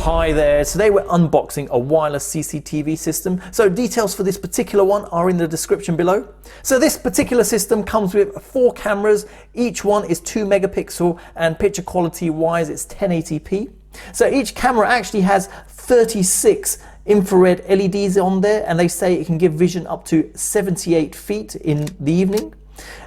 Hi there, today we're unboxing a wireless CCTV system. So details for this particular one are in the description below. So this particular system comes with 4 cameras, each one is 2 megapixel and picture quality wise it's 1080p. So each camera actually has 36 infrared LEDs on there, and they say it can give vision up to 78 feet in the evening.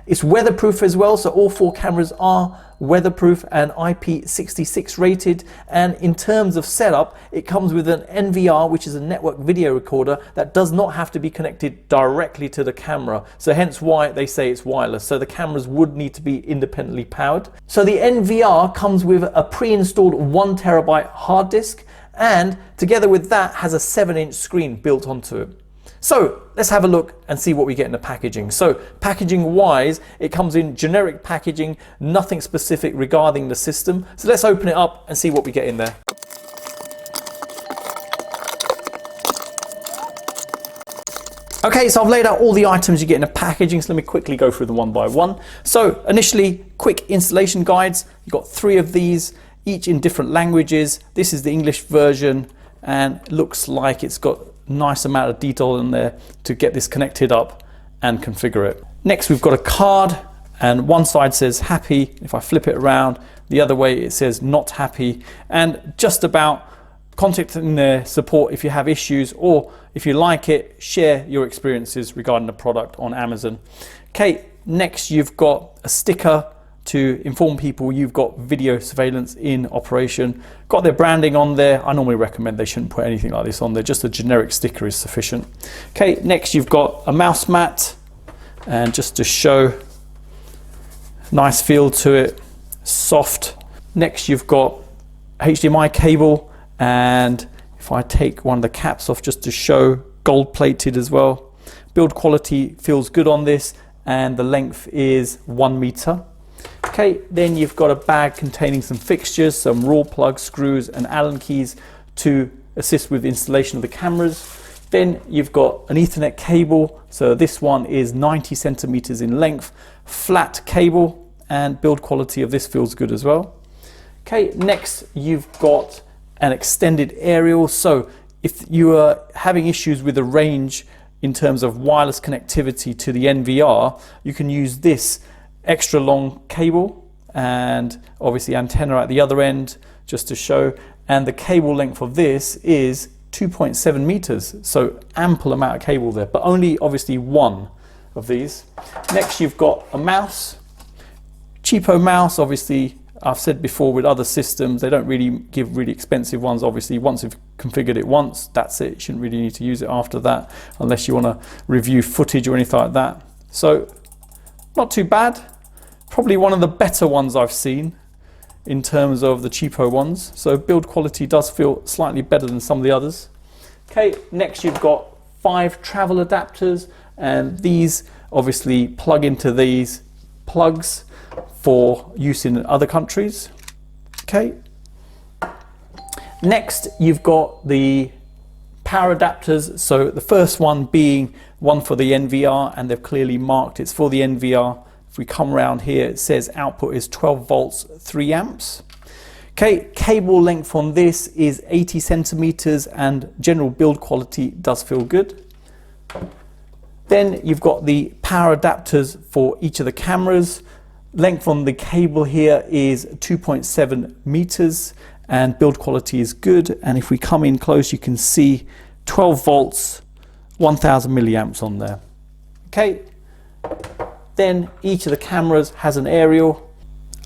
It's weatherproof as well, so all 4 cameras are weatherproof and IP66 rated. And in terms of setup, it comes with an NVR, which is a network video recorder that does not have to be connected directly to the camera. So hence why they say it's wireless. So the cameras would need to be independently powered. So the NVR comes with a pre-installed 1 terabyte hard disk, and together with that has a 7-inch screen built onto it. So let's have a look and see what we get in the packaging. So packaging wise, it comes in generic packaging, nothing specific regarding the system. So let's open it up and see what we get in there. Okay, so I've laid out all the items you get in the packaging, so let me quickly go through them one by one. So initially, quick installation guides. You've got 3 of these, each in different languages. This is the English version, and it looks like it's got nice amount of detail in there to get this connected up and configure it. Next, we've got a card, and one side says happy. If I flip it around the other way, it says not happy, and just about contacting their support if you have issues, or if you like it, share your experiences regarding the product on Amazon. Okay, next you've got a sticker to inform people you've got video surveillance in operation. Got their branding on there. I normally recommend they shouldn't put anything like this on there, just a generic sticker is sufficient. Okay, next you've got a mouse mat, and just to show, nice feel to it, soft. Next you've got HDMI cable, and if I take one of the caps off just to show, gold plated as well. Build quality feels good on this, and the length is 1 meter. Okay, then you've got a bag containing some fixtures, some raw plug screws and Allen keys to assist with the installation of the cameras. Then you've got an Ethernet cable, so this one is 90 centimeters in length, flat cable, and build quality of this feels good as well. Okay, next you've got an extended aerial, so if you are having issues with the range in terms of wireless connectivity to the NVR, you can use this extra long cable, and obviously antenna at the other end just to show, and the cable length of this is 2.7 meters, so ample amount of cable there, but only obviously 1 of these. Next you've got a mouse, cheapo mouse. Obviously I've said before with other systems they don't really give really expensive ones. Obviously once you've configured it once, that's it, you shouldn't really need to use it after that unless you want to review footage or anything like that. So not too bad. Probably one of the better ones I've seen in terms of the cheapo ones. So build quality does feel slightly better than some of the others. Okay, next you've got 5 travel adapters, and these obviously plug into these plugs for use in other countries. Okay. Next you've got the power adapters. So the first one being one for the NVR, and they've clearly marked it's for the NVR. If we come around here, it says output is 12 volts, 3 amps. Okay, cable length on this is 80 centimeters, and general build quality does feel good. Then you've got the power adapters for each of the cameras. Length on the cable here is 2.7 meters, and build quality is good. And if we come in close, you can see 12 volts, 1000 milliamps on there. Okay. Then each of the cameras has an aerial.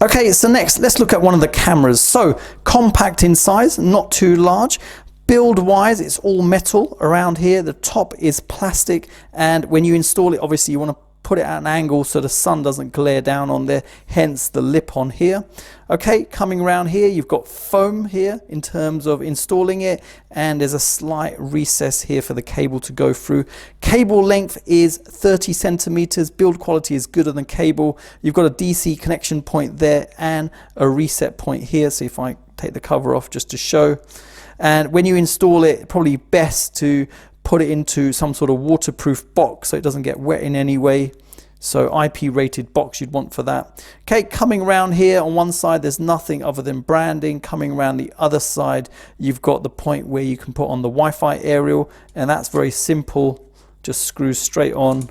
Okay, so next let's look at one of the cameras. So compact in size, not too large. Build wise, it's all metal around here. The top is plastic, and when you install it, obviously you want to put it at an angle so the sun doesn't glare down on there, hence the lip on here. Okay, coming around here, you've got foam here in terms of installing it, and there's a slight recess here for the cable to go through. Cable length is 30 centimeters, build quality is gooder than cable. You've got a DC connection point there and a reset point here. So if I take the cover off just to show, and when you install it, probably best to put it into some sort of waterproof box so it doesn't get wet in any way. So IP rated box you'd want for that. Okay, coming around here on one side, there's nothing other than branding. Coming around the other side, you've got the point where you can put on the Wi-Fi aerial, and that's very simple. Just screws straight on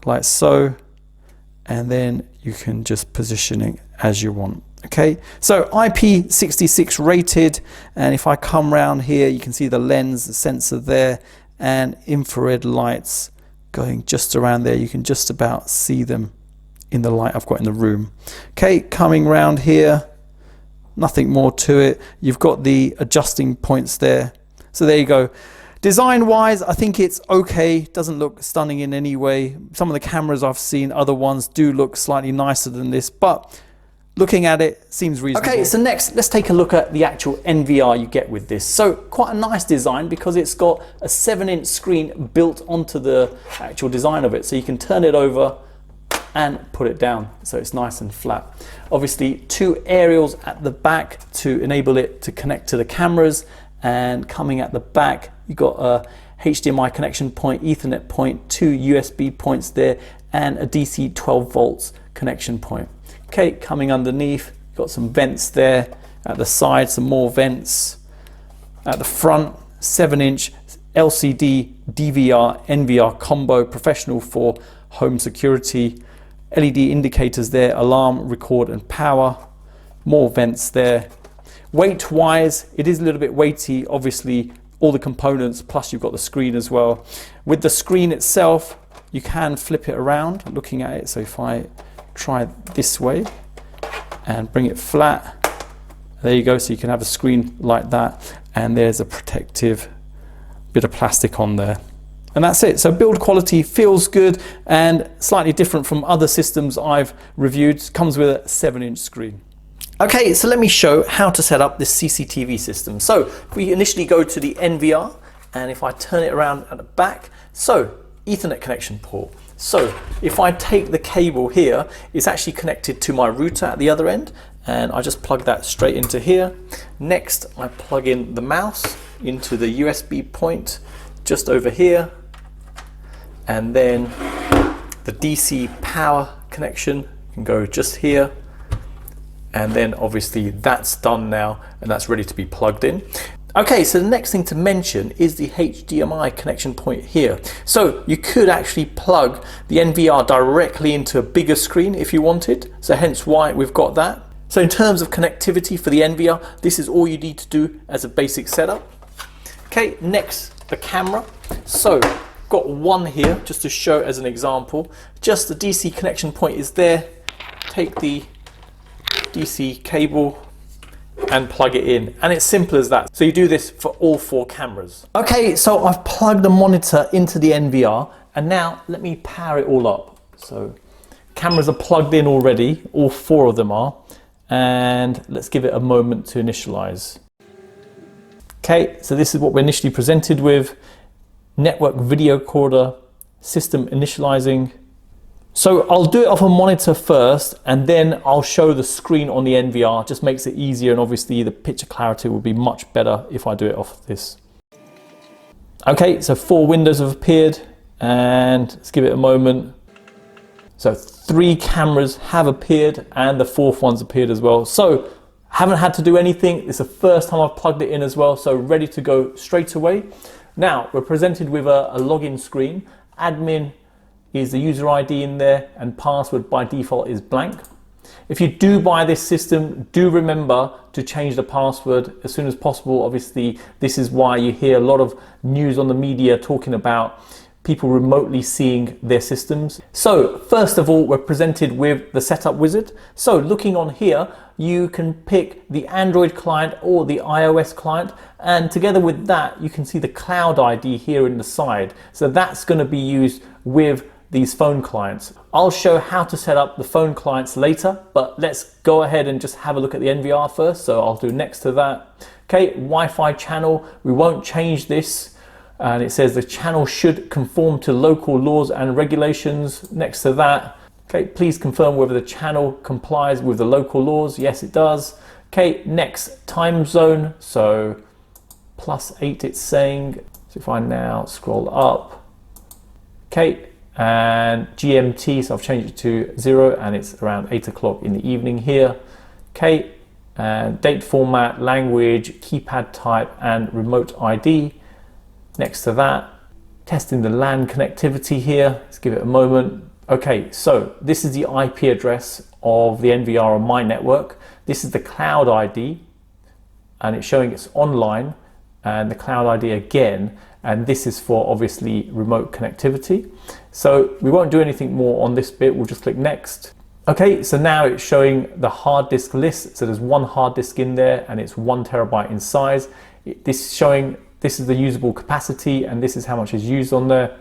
like so, and then you can just position it as you want. Okay, so IP66 rated, and if I come around here, you can see the lens, the sensor there, and infrared lights going just around there. You can just about see them in the light I've got in the room. Okay, coming around here, nothing more to it. You've got the adjusting points there. So there you go. Design wise, I think it's okay. Doesn't look stunning in any way. Some of the cameras I've seen, other ones do look slightly nicer than this, but looking at it seems reasonable. Okay, so next let's take a look at the actual NVR you get with this. So quite a nice design because it's got a 7-inch screen built onto the actual design of it. So you can turn it over and put it down. So it's nice and flat. Obviously 2 aerials at the back to enable it to connect to the cameras. And coming at the back, you've got a HDMI connection point, Ethernet point, 2 USB points there, and a DC 12 volts connection point. Okay, coming underneath, you've got some vents there. At the side, some more vents. At the front, 7-inch LCD DVR NVR combo, professional for home security. LED indicators there, alarm, record, and power. More vents there. Weight wise, it is a little bit weighty, obviously all the components, plus you've got the screen as well. With the screen itself, you can flip it around looking at it. So if I try this way and bring it flat, there you go. So you can have a screen like that, and there's a protective bit of plastic on there. And that's it. So build quality feels good and slightly different from other systems I've reviewed. Comes with a 7-inch screen. Okay, so let me show how to set up this CCTV system. So if we initially go to the NVR, and if I turn it around at the back, so Ethernet connection port. So if I take the cable here, it's actually connected to my router at the other end, and I just plug that straight into here. Next, I plug in the mouse into the USB point just over here, and then the DC power connection can go just here. And then obviously that's done now, and that's ready to be plugged in. Okay, so the next thing to mention is the HDMI connection point here. So you could actually plug the NVR directly into a bigger screen if you wanted. So hence why we've got that. So in terms of connectivity for the NVR, this is all you need to do as a basic setup. Okay, next, the camera. So got one here just to show as an example. Just the DC connection point is there. Take the DC cable and plug it in, and it's simple as that. So you do this for all 4 cameras. Okay, so I've plugged the monitor into the NVR, and now let me power it all up. So cameras are plugged in already, all 4 of them are, and let's give it a moment to initialize. Okay, so this is what we're initially presented with. Network video recorder, system initializing. So I'll do it off a monitor first, and then I'll show the screen on the NVR. Just makes it easier, and obviously the picture clarity will be much better if I do it off this. Okay, so 4 windows have appeared, and let's give it a moment. So 3 cameras have appeared, and the 4th one's appeared as well. So haven't had to do anything. It's the first time I've plugged it in as well, so ready to go straight away. Now we're presented with a login screen. Admin is the user ID in there, and password by default is blank. If you do buy this system, do remember to change the password as soon as possible. Obviously, this is why you hear a lot of news on the media talking about people remotely seeing their systems. So first of all, we're presented with the setup wizard. So looking on here, you can pick the Android client or the iOS client, and together with that, you can see the cloud ID here in the side. So that's going to be used with these phone clients. I'll show how to set up the phone clients later, but let's go ahead and just have a look at the NVR first. So I'll do next to that. Okay, Wi-Fi channel, we won't change this. And it says the channel should conform to local laws and regulations. Next to that, okay, please confirm whether the channel complies with the local laws. Yes, it does. Okay, next, time zone. So +8 it's saying. So if I now scroll up, okay, and GMT, so I've changed it to 0 and it's around 8 o'clock in the evening here. Okay, and date format, language, keypad type, and remote ID. Next to that, testing the LAN connectivity here. Let's give it a moment. Okay, so this is the IP address of the NVR on my network. This is the cloud ID, and it's showing it's online, and the cloud ID again, and this is for obviously remote connectivity. So we won't do anything more on this bit, we'll just click next. Okay, so now it's showing the hard disk list. So there's one hard disk in there and it's 1 terabyte in size. This is showing, this is the usable capacity and this is how much is used on there.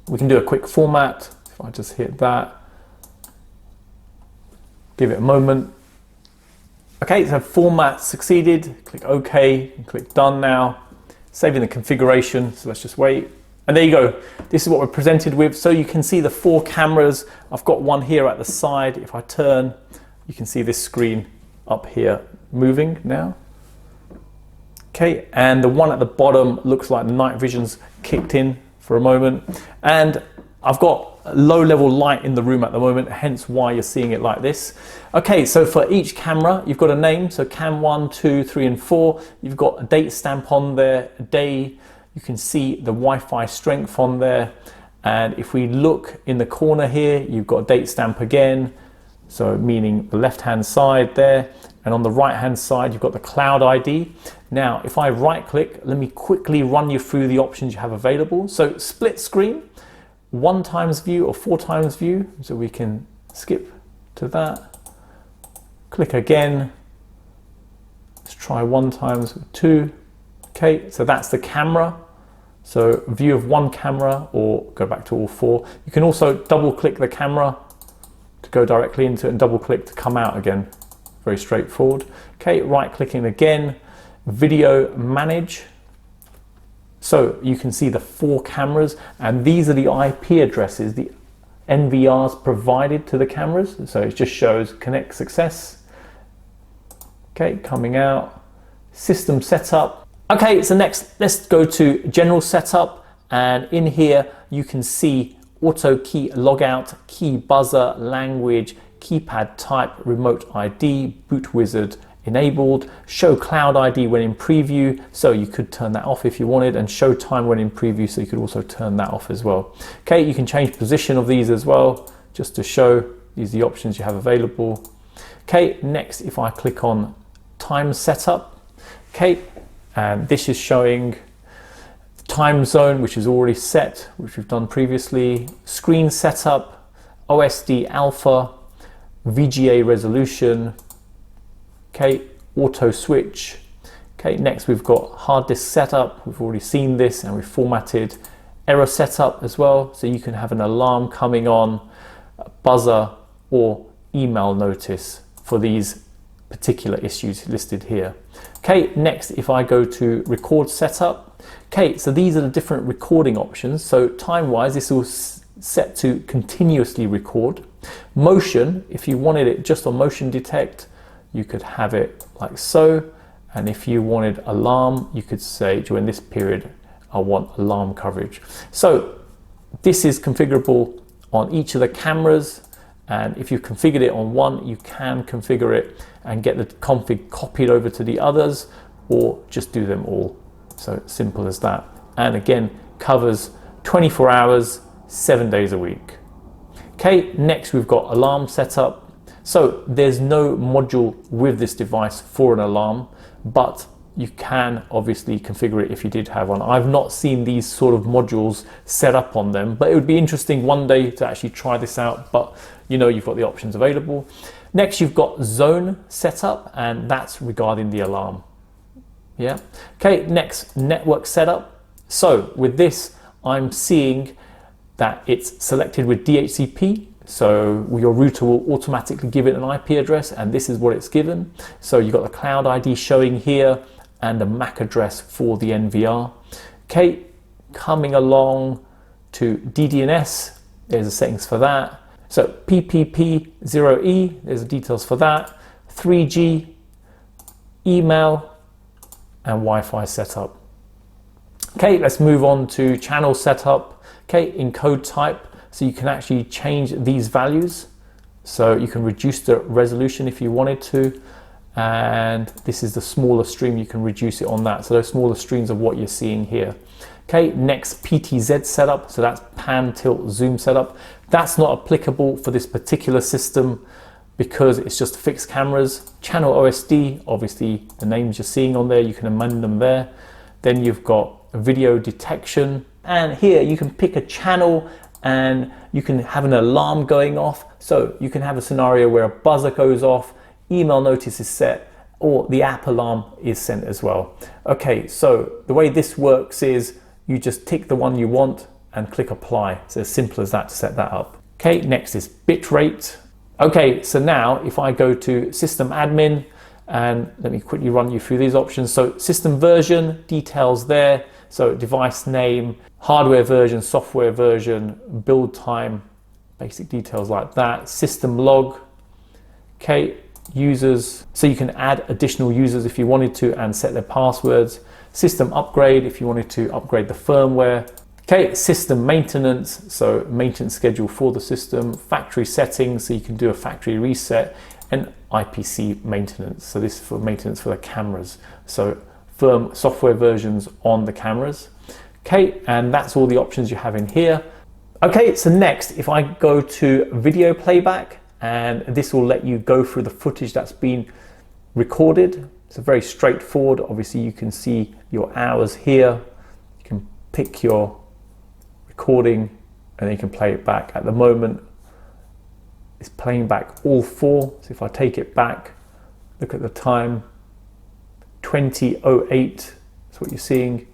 We can do a quick format. If I just hit that, give it a moment. Okay, so format succeeded. Click OK and click done now. Saving the configuration, so let's just wait. And there you go. This is what we're presented with. So you can see the 4 cameras. I've got one here at the side. If I turn, you can see this screen up here moving now. Okay, and the one at the bottom looks like the night vision's kicked in for a moment. And I've got low level light in the room at the moment, hence why you're seeing it like this. Okay, so for each camera, you've got a name. So cam 1, 2, 3, and 4. You've got a date stamp on there, a day. You can see the Wi-Fi strength on there. And if we look in the corner here, you've got a date stamp again. So meaning the left-hand side there. And on the right-hand side, you've got the cloud ID. Now, if I right-click, let me quickly run you through the options you have available. So split screen, 1 times view or 4 times view. So we can skip to that. Click again. Let's try 1 times 2. Okay, so that's the camera. So view of 1 camera or go back to all 4. You can also double click the camera to go directly into it and double click to come out again. Very straightforward. Okay, right clicking again, video manage. So you can see the 4 cameras and these are the IP addresses, the NVRs provided to the cameras. So it just shows connect success. Okay, coming out, system setup. Okay, so next let's go to general setup, and in here you can see auto key logout, key buzzer, language, keypad type, remote ID, boot wizard enabled, show cloud ID when in preview, so you could turn that off if you wanted, and show time when in preview, so you could also turn that off as well. Okay, you can change position of these as well, just to show these are the options you have available. Okay, next if I click on time setup, okay, and this is showing the time zone, which is already set, which we've done previously, screen setup, OSD alpha, VGA resolution, okay, auto switch. Okay, next we've got hard disk setup. We've already seen this and we've formatted error setup as well. So you can have an alarm coming on, a buzzer or email notice for these particular issues listed here. Okay, next if I go to record setup, okay, so these are the different recording options. So time wise, this will set to continuously record. Motion, if you wanted it just on motion detect, you could have it like so. And if you wanted alarm, you could say during this period, I want alarm coverage. So this is configurable on each of the cameras. And if you configured it on one, you can configure it and get the config copied over to the others, or just do them all. So simple as that. And again, covers 24 hours, 7 days a week. Okay, next we've got alarm setup. So there's no module with this device for an alarm, but you can obviously configure it if you did have one. I've not seen these sort of modules set up on them, but it would be interesting one day to actually try this out, but you know you've got the options available. Next you've got zone setup, and that's regarding the alarm. Yeah. Okay, next network setup. So with this, I'm seeing that it's selected with DHCP. So your router will automatically give it an IP address, and this is what it's given. So you've got the cloud ID showing here and the MAC address for the NVR. Okay, coming along to DDNS, there's the settings for that. So PPP0E, there's the details for that. 3G, email, and Wi-Fi setup. Okay, let's move on to channel setup. Okay, encode type, so you can actually change these values. So you can reduce the resolution if you wanted to. And this is the smaller stream, you can reduce it on that. So those smaller streams of what you're seeing here. Okay, next PTZ setup, so that's pan, tilt, zoom setup. That's not applicable for this particular system because it's just fixed cameras. Channel OSD, obviously the names you're seeing on there, you can amend them there. Then you've got video detection. And here you can pick a channel and you can have an alarm going off. So you can have a scenario where a buzzer goes off, email notice is set, or the app alarm is sent as well. Okay, so the way this works is you just tick the one you want and click apply. It's as simple as that to set that up. Okay, next is bitrate. Okay, so now if I go to system admin, and let me quickly run you through these options. So system version, details there. So device name, hardware version, software version, build time, basic details like that. System log, okay, users. So you can add additional users if you wanted to and set their passwords. System upgrade, if you wanted to upgrade the firmware. Okay, system maintenance, so maintenance schedule for the system. Factory settings, so you can do a factory reset. And IPC maintenance, so this is for maintenance for the cameras. So firm software versions on the cameras. Okay, and that's all the options you have in here. Okay, so next, if I go to video playback, and this will let you go through the footage that's been recorded. It's very straightforward. Obviously, you can see your hours here. You can pick your recording and then you can play it back. At the moment, it's playing back all four. So if I take it back, look at the time, 20:08 is what you're seeing.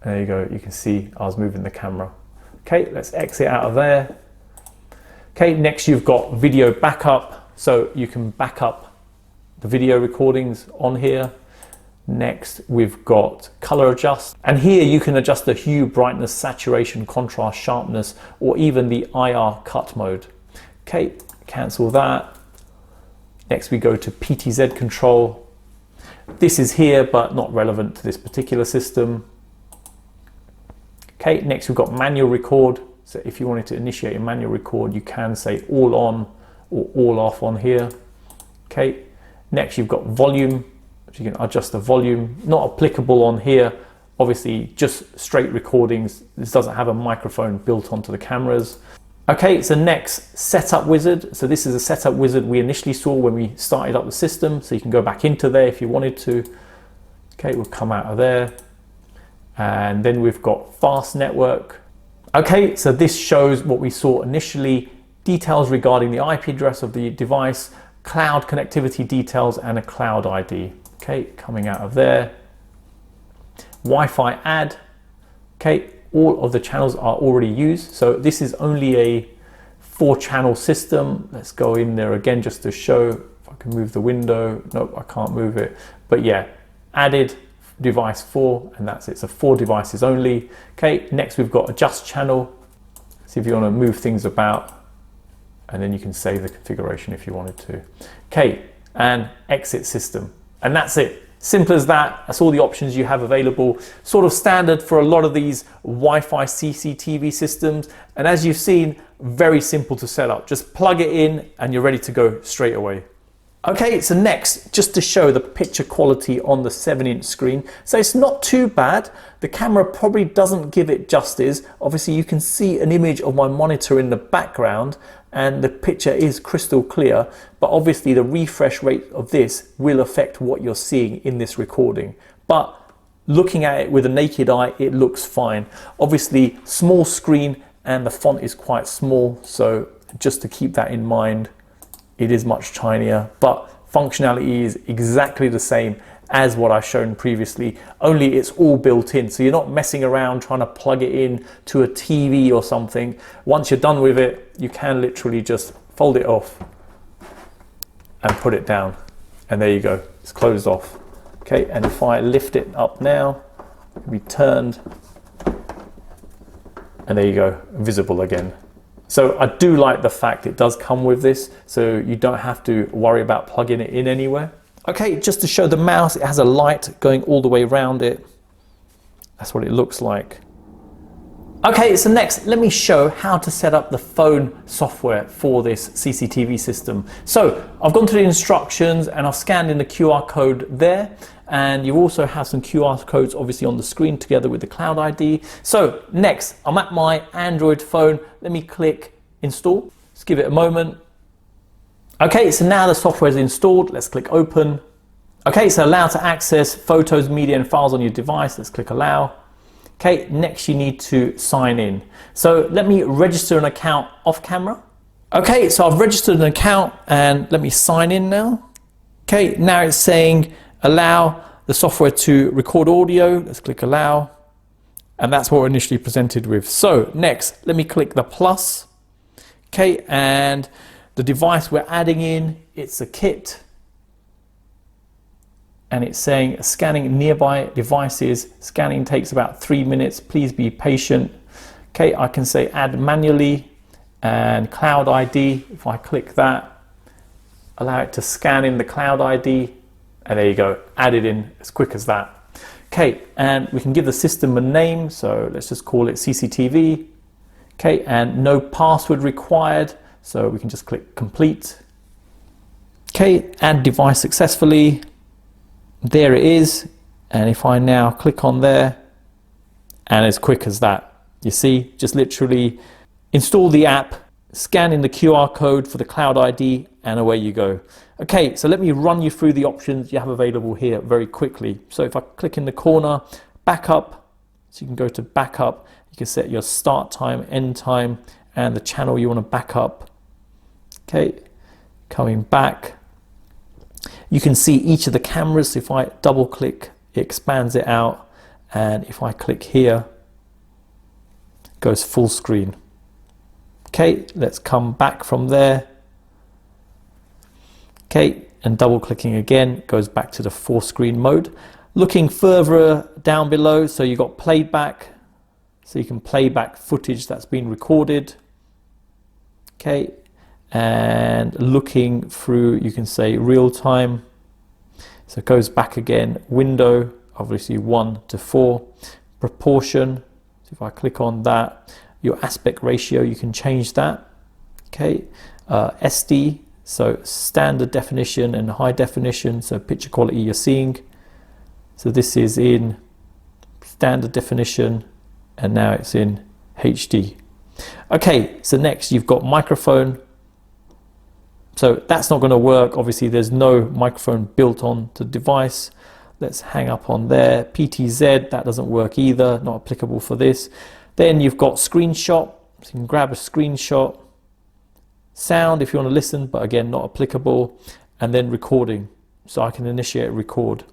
And there you go, you can see I was moving the camera. Okay, let's exit out of there. Okay, next you've got video backup. So you can back up the video recordings on here. Next, we've got color adjust. And here you can adjust the hue, brightness, saturation, contrast, sharpness, or even the IR cut mode. Okay, cancel that. Next, we go to PTZ control. This is here, but not relevant to this particular system. Okay, next we've got manual record. So if you wanted to initiate a manual record, you can say all on or all off on here. Okay, next you've got volume. So you can adjust the volume, not applicable on here. Obviously, just straight recordings. This doesn't have a microphone built onto the cameras. Okay, so next, setup wizard. So this is a setup wizard we initially saw when we started up the system. So you can go back into there if you wanted to. Okay, we'll come out of there. And then we've got fast network. Okay, so this shows what we saw initially, details regarding the IP address of the device, cloud connectivity details, and a cloud ID. Okay, coming out of there. Wi-Fi add. Okay, all of the channels are already used. So this is only a 4-channel system. Let's go in there again just to show if I can move the window. Nope, I can't move it. But yeah, added device 4, and that's it. So 4 devices only. Okay, next we've got adjust channel. See if you want to move things about, and then you can save the configuration if you wanted to. Okay, and exit system. And that's it. Simple as that. That's all the options you have available. Sort of standard for a lot of these Wi-Fi CCTV systems. And as you've seen, very simple to set up. Just plug it in and you're ready to go straight away. Okay, so next, just to show the picture quality on the 7-inch screen. So it's not too bad. The camera probably doesn't give it justice. Obviously you can see an image of my monitor in the background and the picture is crystal clear, but obviously the refresh rate of this will affect what you're seeing in this recording. But looking at it with a naked eye, it looks fine. Obviously small screen and the font is quite small, so just to keep that in mind. It is much tinier, but functionality is exactly the same as what I've shown previously, only it's all built in. So you're not messing around trying to plug it in to a TV or something. Once you're done with it, you can literally just fold it off and put it down. And there you go, it's closed off. Okay, and if I lift it up now, it'll be turned, and there you go, visible again. So I do like the fact it does come with this, so you don't have to worry about plugging it in anywhere. Okay, just to show the mouse, it has a light going all the way around it. That's what it looks like. Okay, so next, let me show how to set up the phone software for this CCTV system. So I've gone to the instructions and I've scanned in the QR code there. And you also have some QR codes obviously on the screen together with the Cloud ID. So next, I'm at my Android phone. Let me click install. Let's give it a moment. Okay, so now the software is installed. Let's click open. Okay, so allow to access photos, media and files on your device. Let's click allow. Okay, next you need to sign in. So let me register an account off camera. Okay, so I've registered an account and let me sign in now. Okay, now it's saying allow the software to record audio. Let's click allow. And that's what we're initially presented with. So next, let me click the plus. Okay, and the device we're adding in, it's a kit. And it's saying scanning nearby devices. Scanning takes about 3 minutes. Please be patient. Okay, I can say add manually and Cloud ID. If I click that, allow it to scan in the Cloud ID. And there you go, add it in as quick as that. Okay, and we can give the system a name. So let's just call it CCTV. Okay, and no password required. So we can just click complete. Okay, add device successfully. There it is, and if I now click on there, and as quick as that, you see, just literally install the app, scan in the QR code for the Cloud ID, and away you go. Okay, so let me run you through the options you have available here very quickly. So if I click in the corner, backup, so you can go to backup, you can set your start time, end time, and the channel you want to back up. Okay, coming back. You can see each of the cameras. If I double click, it expands it out. And if I click here, it goes full screen. Okay, let's come back from there. Okay, and double clicking again, goes back to the full screen mode. Looking further down below, so you've got playback. So you can play back footage that's been recorded. Okay, and looking through, you can say real time. So it goes back again, window, obviously 1 to 4, proportion. So if I click on that, your aspect ratio, you can change that. Okay, SD, so standard definition and high definition, so picture quality you're seeing. So this is in standard definition and now it's in HD. Okay, so next you've got microphone. So that's not going to work. Obviously, there's no microphone built on the device. Let's hang up on there. PTZ, that doesn't work either. Not applicable for this. Then you've got screenshot. So you can grab a screenshot. Sound if you want to listen, but again, not applicable. And then recording. So I can initiate record.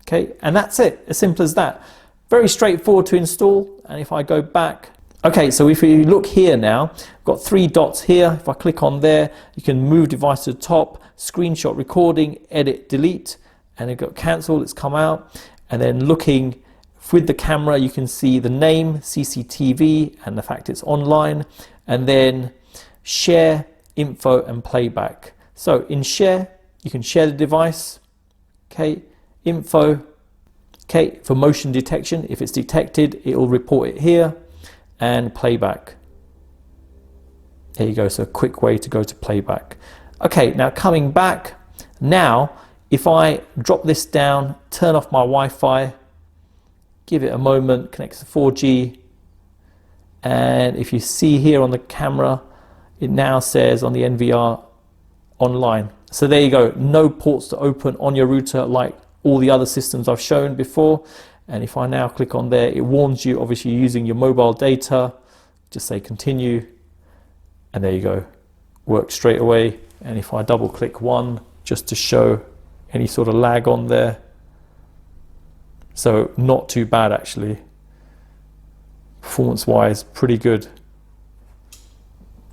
Okay, and that's it. As simple as that. Very straightforward to install. And if I go back, okay, so if you look here now, I've got 3 dots here. If I click on there, you can move device to the top, screenshot recording, edit, delete, and it got cancelled, it's come out. And then looking with the camera, you can see the name, CCTV, and the fact it's online, and then share, info, and playback. So in share, you can share the device, okay, info, okay, for motion detection, if it's detected, it will report it here. And playback. There you go, so a quick way to go to playback. Okay, now coming back, now if I drop this down, turn off my Wi-Fi, give it a moment, connect to 4G, and if you see here on the camera, it now says on the NVR online. So there you go, no ports to open on your router like all the other systems I've shown before. And if I now click on there, it warns you, obviously using your mobile data, just say continue, and there you go, works straight away. And if I double click one, just to show any sort of lag on there, so not too bad actually, performance wise, pretty good.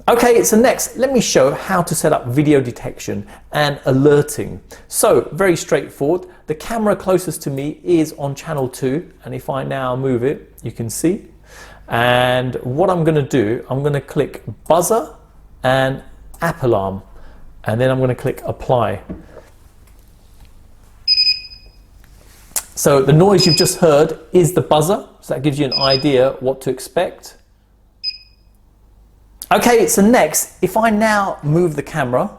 Okay, so next, let me show how to set up video detection and alerting. So very straightforward. The camera closest to me is on channel 2, and if I now move it, you can see. And what I'm going to do, I'm going to click buzzer and app alarm, and then I'm going to click apply. So the noise you've just heard is the buzzer. So that gives you an idea what to expect. Okay, so next, if I now move the camera,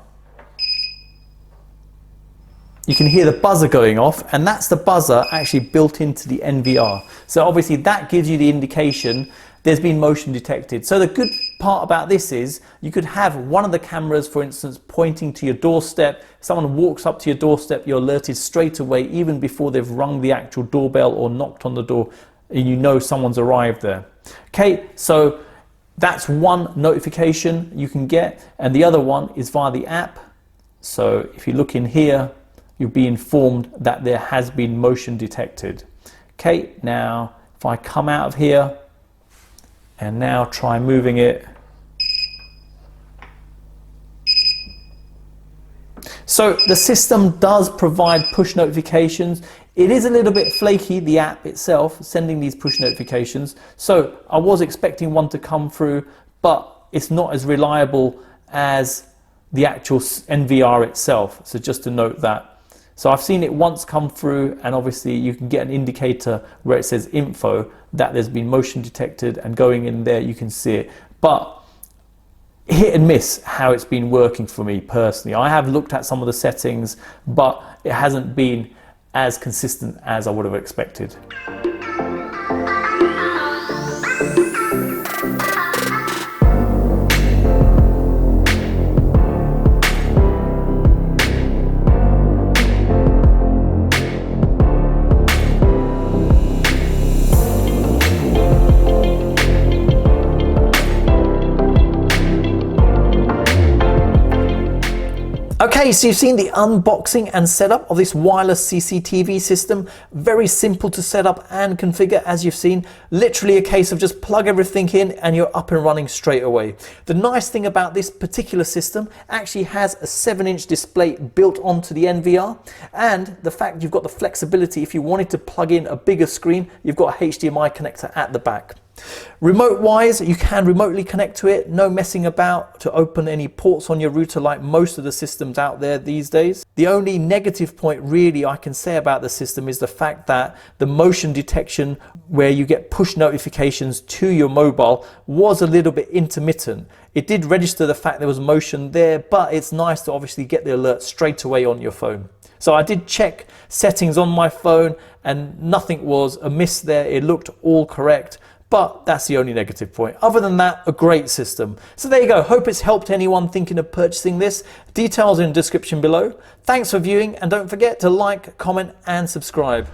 you can hear the buzzer going off, and that's the buzzer actually built into the NVR. So obviously that gives you the indication there's been motion detected. So the good part about this is you could have one of the cameras, for instance, pointing to your doorstep. Someone walks up to your doorstep, you're alerted straight away, even before they've rung the actual doorbell or knocked on the door, and you know someone's arrived there. Okay, so that's one notification you can get, and the other one is via the app. So if you look in here, you'll be informed that there has been motion detected. Okay, now if I come out of here and now try moving it. So the system does provide push notifications. It is a little bit flaky, the app itself, sending these push notifications. So I was expecting one to come through, but it's not as reliable as the actual NVR itself. So just to note that. So I've seen it once come through, and obviously you can get an indicator where it says info that there's been motion detected, and going in there you can see it. But hit and miss how it's been working for me personally. I have looked at some of the settings, but it hasn't been as consistent as I would have expected. Okay, so you've seen the unboxing and setup of this wireless CCTV system. Very simple to set up and configure, as you've seen. Literally a case of just plug everything in and you're up and running straight away. The nice thing about this particular system actually has a 7-inch display built onto the NVR, and the fact you've got the flexibility, if you wanted to plug in a bigger screen, you've got a HDMI connector at the back. Remote wise, you can remotely connect to it, no messing about to open any ports on your router like most of the systems out there these days. The only negative point really I can say about the system is the fact that the motion detection, where you get push notifications to your mobile, was a little bit intermittent. It did register the fact there was motion there, but it's nice to obviously get the alert straight away on your phone. So I did check settings on my phone and nothing was amiss there. It looked all correct. But that's the only negative point. Other than that, a great system. So there you go. Hope it's helped anyone thinking of purchasing this. Details in the description below. Thanks for viewing, and don't forget to like, comment and subscribe.